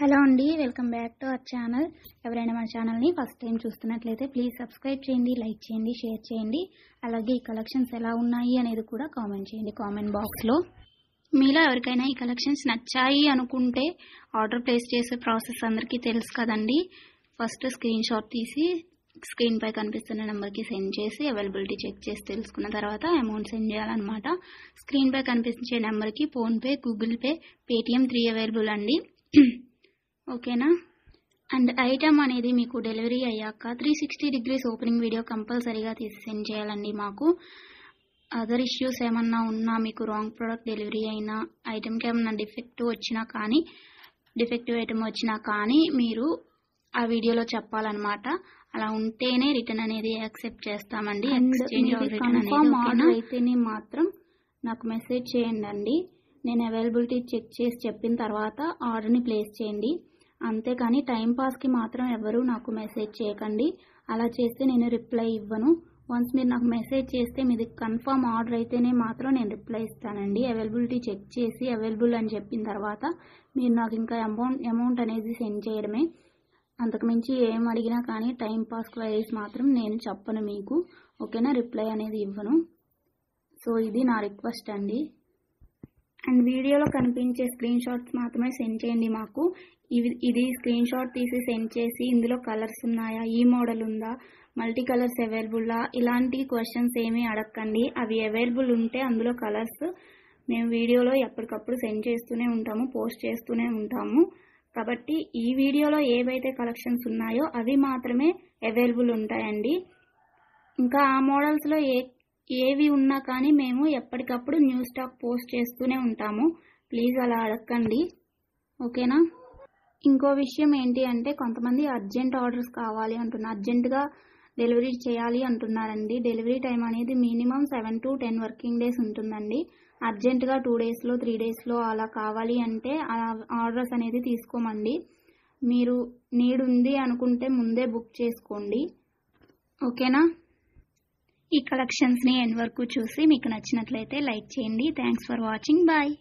Hello అండి, welcome back to our channel. ఎవరైనా మన ఛానల్ని ఫస్ట్ టైం చూస్తున్నట్లయితే ప్లీజ్ సబ్స్క్రైబ్ చేయండి, లైక్ చేయండి, షేర్ చేయండి. అలాగే ఈ కలెక్షన్స్ ఎలా ఉన్నాయి అనేది కూడా కామెంట్ చేయండి కామెంట్ బాక్స్లో. మీలో ఎవరికైనా ఈ కలెక్షన్స్ నచ్చాయి అనుకుంటే ఆర్డర్ ప్లేస్ చేసే ప్రాసెస్ అందరికీ తెలుసు కదండి. ఫస్ట్ స్క్రీన్ షాట్ తీసి స్క్రీన్ పై కనిపిస్తున్న నెంబర్కి సెండ్ చేసి అవైలబిలిటీ చెక్ చేసి తెలుసుకున్న తర్వాత అమౌంట్ సెండ్ చేయాలన్నమాట. స్క్రీన్ పై కనిపించే నెంబర్కి PhonePe, Google pay, Paytm 3 available అండి. ఓకేనా. అండ్ ఐటమ్ అనేది మీకు డెలివరీ అయ్యాక 360 degrees ఓపెనింగ్ వీడియో కంపల్సరీగా తీసి సెండ్ చేయాలండి. మాకు అదర్ ఇష్యూస్ ఏమన్నా ఉన్నా, మీకు రాంగ్ ప్రోడక్ట్ డెలివరీ అయినా, ఐటమ్కి ఏమన్నా డిఫెక్టివ్ ఐటమ్ వచ్చినా కానీ మీరు ఆ వీడియోలో చెప్పాలన్నమాట. అలా ఉంటేనే రిటర్న్ అనేది యాక్సెప్ట్ చేస్తామండి. ఆర్డర్ అయితేనే మాత్రం నాకు మెసేజ్ చేయండి. నేను అవైలబిలిటీ చెక్ చేసి చెప్పిన తర్వాత ఆర్డర్ని ప్లేస్ చేయండి. అంతేకాని టైంపాస్కి మాత్రం ఎవరు నాకు మెసేజ్ చేయకండి. అలా చేస్తే నేను రిప్లై ఇవ్వను. వన్స్ మీరు నాకు మెసేజ్ చేస్తే మీది కన్ఫర్మ్ ఆర్డర్ అయితేనే మాత్రం నేను రిప్లై ఇస్తానండి. అవైలబిలిటీ చెక్ చేసి అవైలబుల్ అని చెప్పిన తర్వాత మీరు నాకు ఇంకా అమౌంట్ అనేది సెండ్ చేయడమే. అంతకుమించి ఏం అడిగినా కానీ టైంపాస్ క్వైరీస్ మాత్రం నేను చెప్పను మీకు. ఓకేనా, రిప్లై అనేది ఇవ్వను. సో ఇది నా రిక్వెస్ట్ అండి. అండ్ వీడియోలో కనిపించే స్క్రీన్ షాట్స్ మాత్రమే సెండ్ చేయండి మాకు. ఇది స్క్రీన్ షాట్ తీసి సెండ్ చేసి ఇందులో కలర్స్ ఉన్నాయా, ఈ మోడల్ ఉందా, మల్టీ కలర్స్ అవైలబుల్లా, ఇలాంటి క్వశ్చన్స్ ఏమీ అడగండి. అవి అవైలబుల్ ఉంటే అందులో కలర్స్ మేము వీడియోలో ఎప్పటికప్పుడు సెండ్ చేస్తూనే ఉంటాము, పోస్ట్ చేస్తూనే ఉంటాము. కాబట్టి ఈ వీడియోలో ఏవైతే కలెక్షన్స్ ఉన్నాయో అవి మాత్రమే అవైలబుల్ ఉంటాయండి. ఇంకా ఆ మోడల్స్లో ఏవి ఉన్నా కానీ మేము ఎప్పటికప్పుడు న్యూ స్టాక్ పోస్ట్ చేస్తూనే ఉంటాము. ప్లీజ్ అలా అడగండి. ఓకేనా. ఇంకో విషయం ఏంటి అంటే, కొంతమంది అర్జెంట్ ఆర్డర్స్ కావాలి అంటున్నారు, అర్జెంటుగా డెలివరీ చేయాలి అంటున్నారండి. డెలివరీ టైం అనేది మినిమం 7 to 10 వర్కింగ్ డేస్ ఉంటుందండి. అర్జెంటుగా 2 daysలో 3 daysలో అలా కావాలి అంటే ఆర్డర్స్ అనేది తీసుకోమండి. మీరు నీడ్ ఉంది అనుకుంటే ముందే బుక్ చేసుకోండి. ఓకేనా. ఈ కలెక్షన్స్ని ఎండ్ వరకు చూసి మీకు నచ్చినట్లయితే లైక్ చేయండి. Thanks for watching. బాయ్.